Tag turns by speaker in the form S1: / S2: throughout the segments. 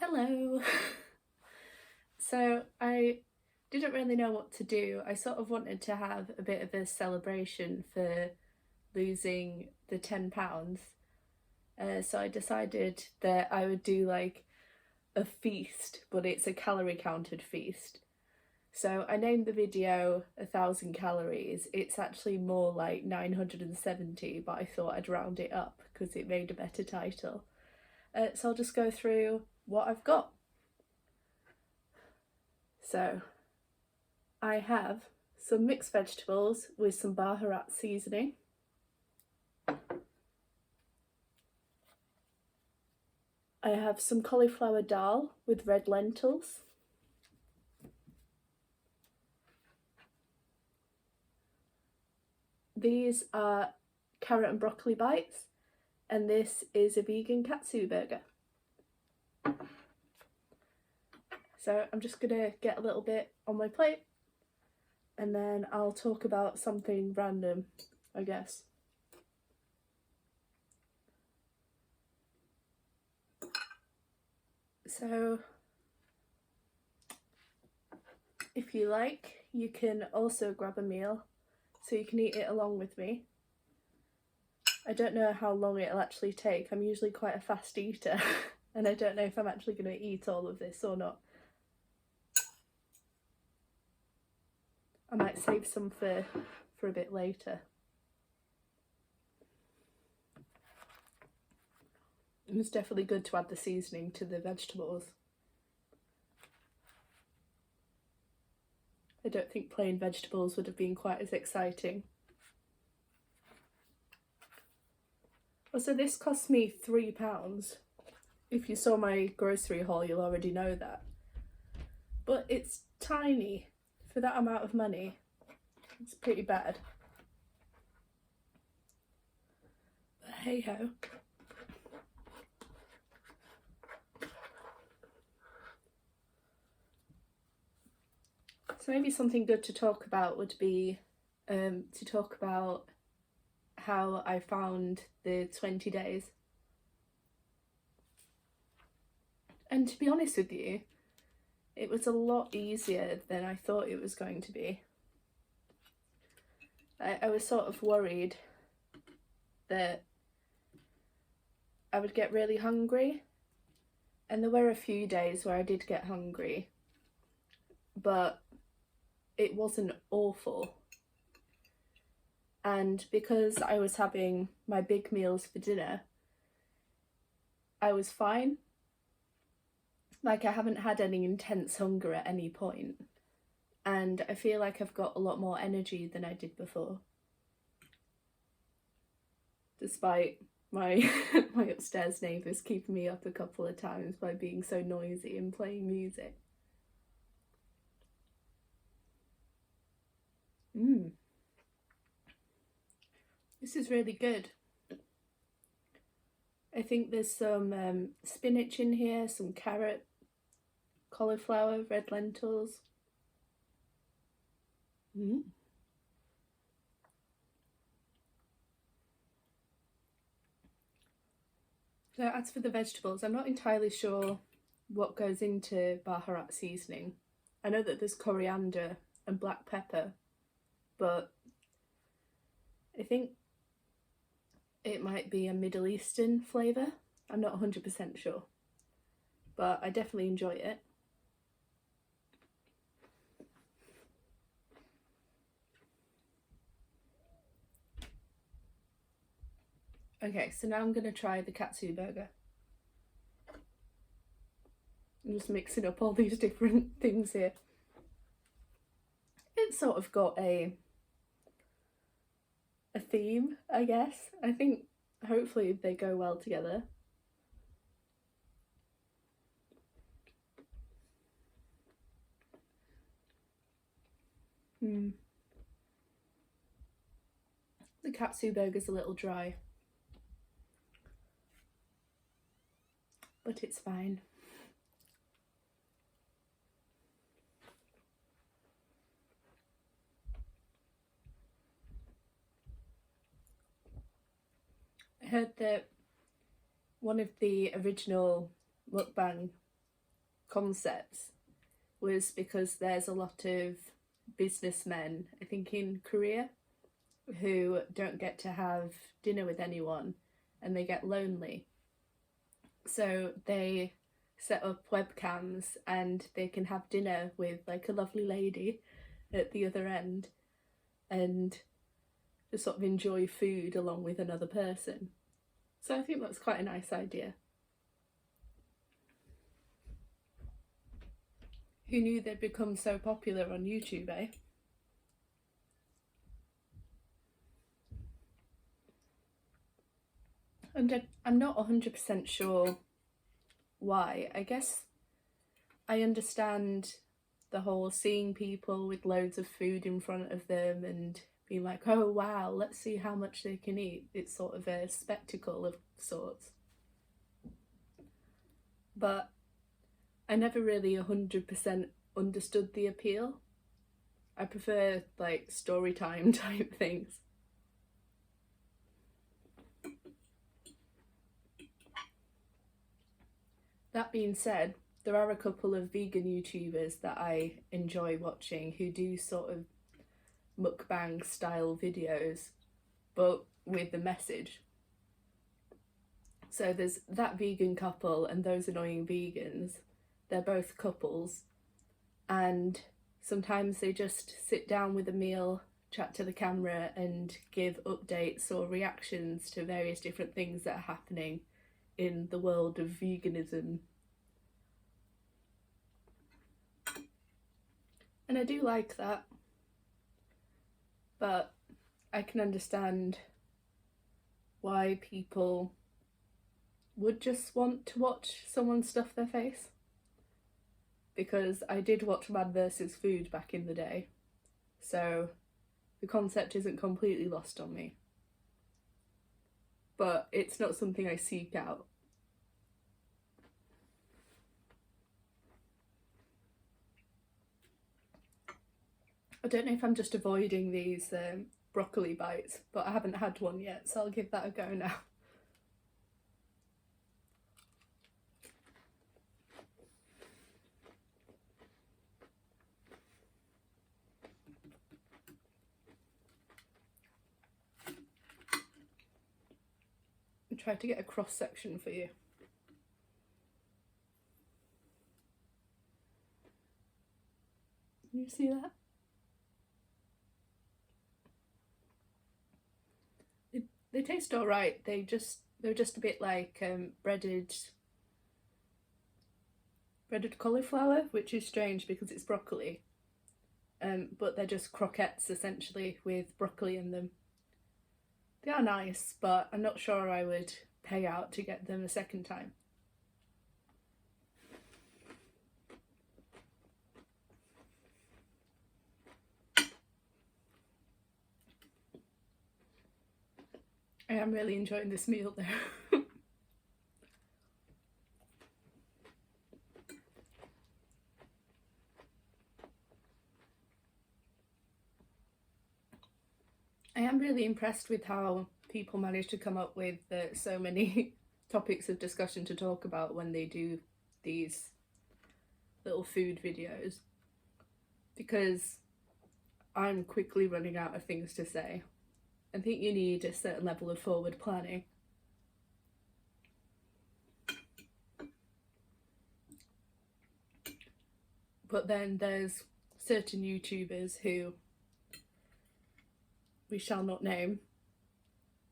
S1: Hello! So I didn't really know what to do. I sort of wanted to have a bit of a celebration for losing the £10. So I decided that I would do like a feast, but it's a calorie counted feast. So I named the video 1,000 calories. It's actually more like 970, but I thought I'd round it up because it made a better title. So I'll just go through what I've got. So I have some mixed vegetables with some baharat seasoning. I have some cauliflower daal with red lentils. These are carrot and broccoli bites, and this is a vegan Katsu burger. So I'm just gonna get a little bit on my plate and then I'll talk about something random, I guess. So if you like, you can also grab a meal so you can eat it along with me. I don't know how long it'll actually take. I'm usually quite a fast eater and I don't know if I'm actually going to eat all of this or not. I might save some for a bit later. It's definitely good to add the seasoning to the vegetables. I don't think plain vegetables would have been quite as exciting. Also, this cost me £3. If you saw my grocery haul, you'll already know that. But it's tiny for that amount of money. It's pretty bad. But hey ho. So maybe something good to talk about would be to talk about how I found the 20 days. And to be honest with you, it was a lot easier than I thought it was going to be. I was sort of worried that I would get really hungry, and there were a few days where I did get hungry, but it wasn't awful. And because I was having my big meals for dinner, I was fine. Like, I haven't had any intense hunger at any point. And I feel like I've got a lot more energy than I did before. Despite my my upstairs neighbours keeping me up a couple of times by being so noisy and playing music. This is really good. I think there's some spinach in here, some carrot, cauliflower, red lentils. So as for the vegetables, I'm not entirely sure what goes into baharat seasoning. I know that there's coriander and black pepper, but I think it might be a Middle Eastern flavour. I'm not 100% sure, but I definitely enjoy it. Okay, so now I'm going to try the Katsu burger. I'm just mixing up all these different things here. It's sort of got a theme, I guess. I think hopefully they go well together. The Katsu burger's a little dry, but it's fine. I heard that one of the original mukbang concepts was because there's a lot of businessmen, I think in Korea, who don't get to have dinner with anyone and they get lonely. So they set up webcams and they can have dinner with like a lovely lady at the other end and just sort of enjoy food along with another person. So I think that's quite a nice idea. Who knew they'd become so popular on YouTube, eh? And I'm not 100% sure why. I guess I understand the whole seeing people with loads of food in front of them and being like, oh wow, let's see how much they can eat. It's sort of a spectacle of sorts. But I never really 100% understood the appeal. I prefer like story time type things. That being said, there are a couple of vegan YouTubers that I enjoy watching who do sort of mukbang style videos, but with the message. So there's that vegan couple and those annoying vegans. They're both couples, and sometimes they just sit down with a meal, chat to the camera and give updates or reactions to various different things that are happening in the world of veganism. And I do like that, but I can understand why people would just want to watch someone stuff their face. Because I did watch Man vs. Food back in the day, so the concept isn't completely lost on me. But it's not something I seek out. I don't know if I'm just avoiding these broccoli bites, but I haven't had one yet, so I'll give that a go now. I'll try to get a cross section for you. Can you see that? They taste alright. They're just a bit like breaded cauliflower, which is strange because it's broccoli. But they're just croquettes essentially with broccoli in them. They are nice, but I'm not sure I would pay out to get them a second time. I am really enjoying this meal though. I am really impressed with how people manage to come up with so many topics of discussion to talk about when they do these little food videos, because I'm quickly running out of things to say. I think you need a certain level of forward planning. But then there's certain YouTubers who we shall not name,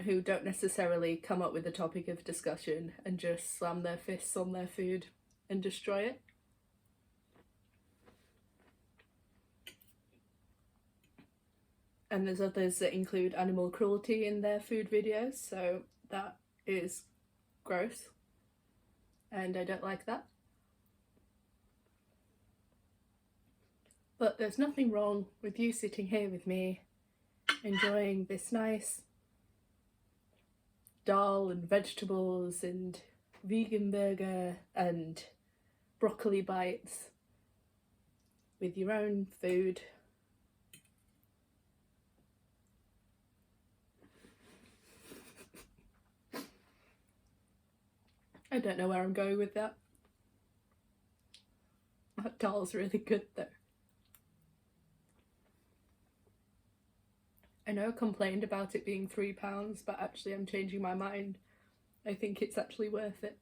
S1: who don't necessarily come up with a topic of discussion and just slam their fists on their food and destroy it. And there's others that include animal cruelty in their food videos, so that is gross and I don't like that. But there's nothing wrong with you sitting here with me enjoying this nice daal and vegetables and vegan burger and broccoli bites with your own food. I don't know where I'm going with that. That daal's really good though. I know I complained about it being £3, but actually I'm changing my mind. I think it's actually worth it.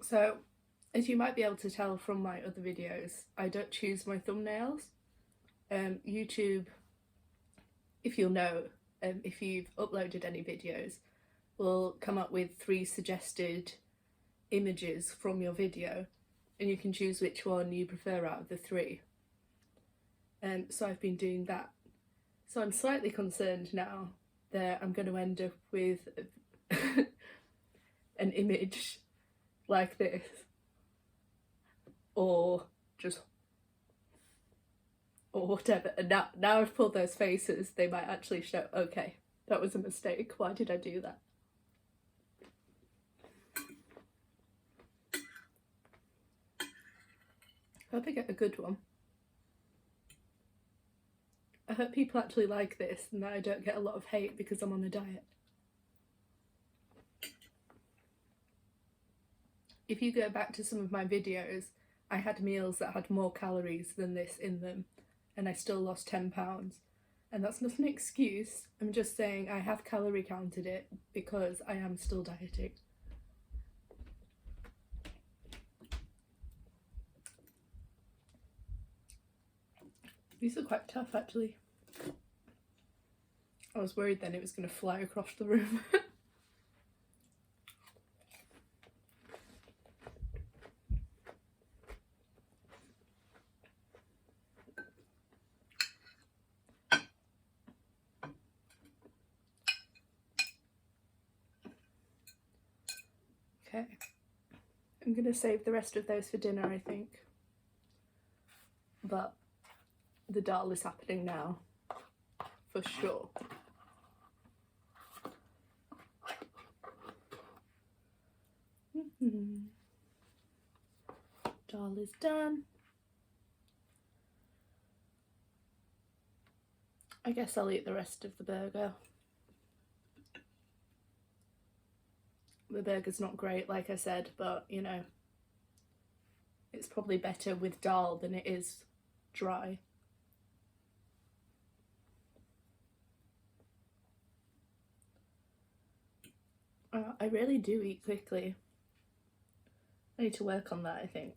S1: So, as you might be able to tell from my other videos, I don't choose my thumbnails. YouTube, if you'll know, if you've uploaded any videos, will come up with 3 suggested images from your video, and you can choose which one you prefer out of the 3. So I've been doing that. So I'm slightly concerned now that I'm going to end up with an image like this, or whatever. And now I've pulled those faces, they might actually show, okay, that was a mistake, why did I do that? I hope I get a good one. I hope people actually like this and that I don't get a lot of hate because I'm on a diet. If you go back to some of my videos, I had meals that had more calories than this in them, and I still lost 10 pounds. And that's not an excuse, I'm just saying I have calorie counted it because I am still dieting. These are quite tough actually. I was worried then it was going to fly across the room. Okay, I'm going to save the rest of those for dinner, I think. But the daal is happening now, for sure. Daal is done. I guess I'll eat the rest of the burger. The burger's not great, like I said, but you know, it's probably better with daal than it is dry. I really do eat quickly. I need to work on that, I think.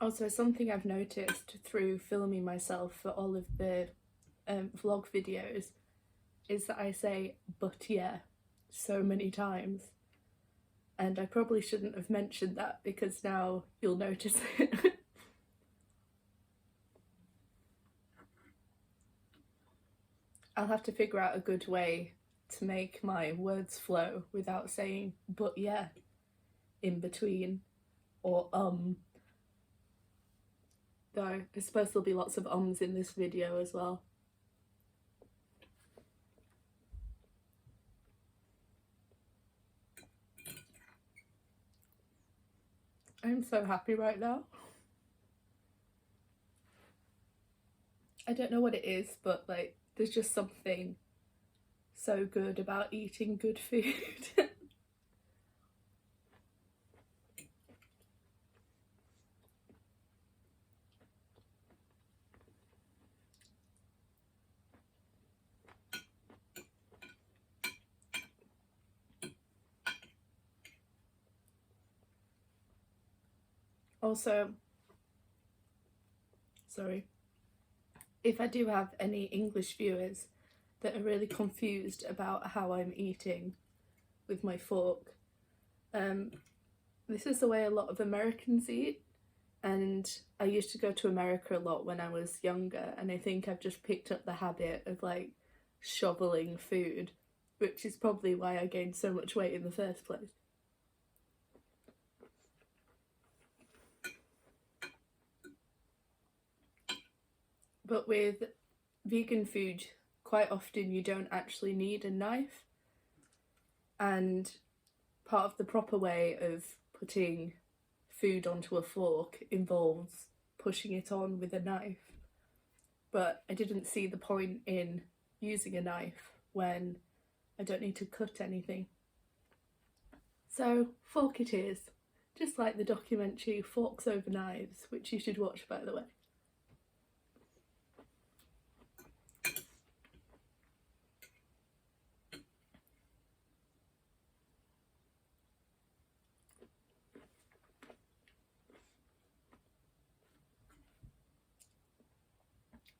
S1: Also, something I've noticed through filming myself for all of the vlog videos is that I say "but yeah" so many times, and I probably shouldn't have mentioned that because now you'll notice it. I'll have to figure out a good way to make my words flow without saying "but yeah" in between, or though I suppose there'll be lots of ums in this video as well. I'm so happy right now. I don't know what it is, but like there's just something so good about eating good food. Also, sorry, if I do have any English viewers that are really confused about how I'm eating with my fork, this is the way a lot of Americans eat, and I used to go to America a lot when I was younger, and I think I've just picked up the habit of like shoveling food, which is probably why I gained so much weight in the first place. but with vegan food, quite often you don't actually need a knife, and part of the proper way of putting food onto a fork involves pushing it on with a knife. But I didn't see the point in using a knife when I don't need to cut anything. So fork it is, just like the documentary Forks Over Knives, which you should watch, by the way.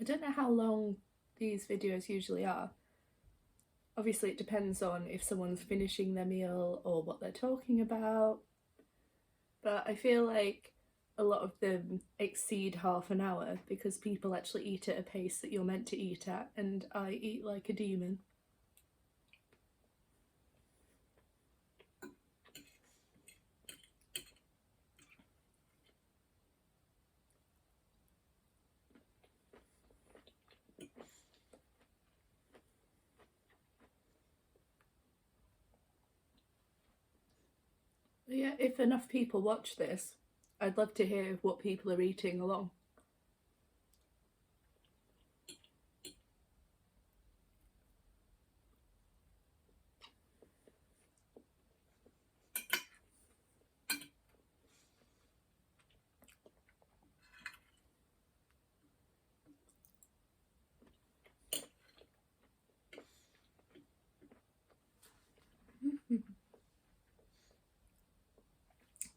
S1: I don't know how long these videos usually are. Obviously it depends on if someone's finishing their meal or what they're talking about, but I feel like a lot of them exceed half an hour because people actually eat at a pace that you're meant to eat at, and I eat like a demon. Yeah, if enough people watch this, I'd love to hear what people are eating along.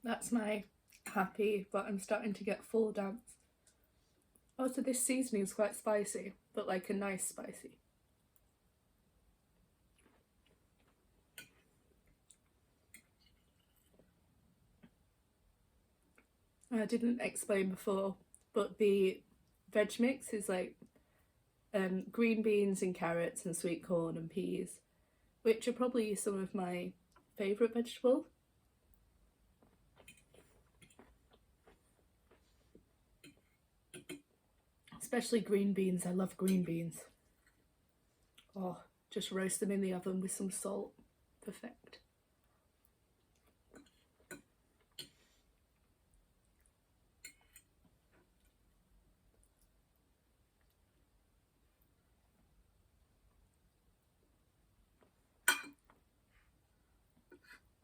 S1: That's my happy, but I'm starting to get full dance. Also, this seasoning is quite spicy, but like a nice spicy. I didn't explain before, but the veg mix is like green beans and carrots and sweet corn and peas, which are probably some of my favourite vegetables. Especially green beans, I love green beans. Oh, just roast them in the oven with some salt. Perfect.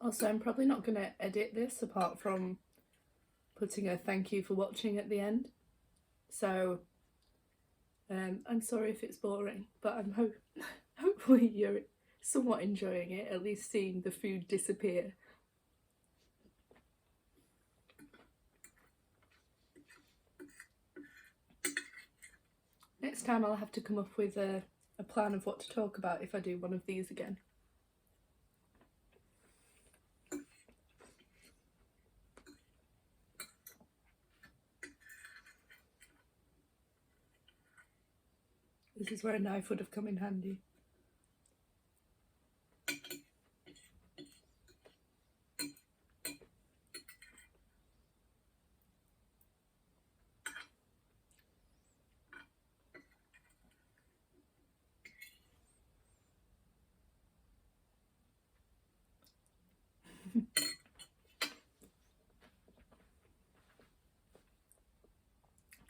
S1: Also, I'm probably not going to edit this apart from putting a thank you for watching at the end. So, I'm sorry if it's boring, but hopefully you're somewhat enjoying it, at least seeing the food disappear. Next time I'll have to come up with a plan of what to talk about if I do one of these again. This is where a knife would have come in handy.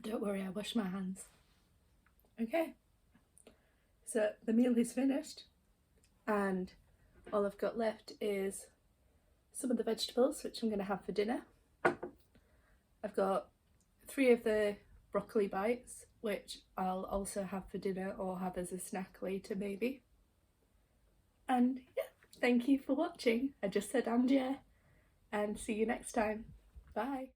S1: Don't worry, I wash my hands. Okay, so the meal is finished and all I've got left is some of the vegetables, which I'm going to have for dinner. I've got 3 of the broccoli bites, which I'll also have for dinner or have as a snack later maybe. And yeah, thank you for watching. I just said and yeah, and see you next time. Bye.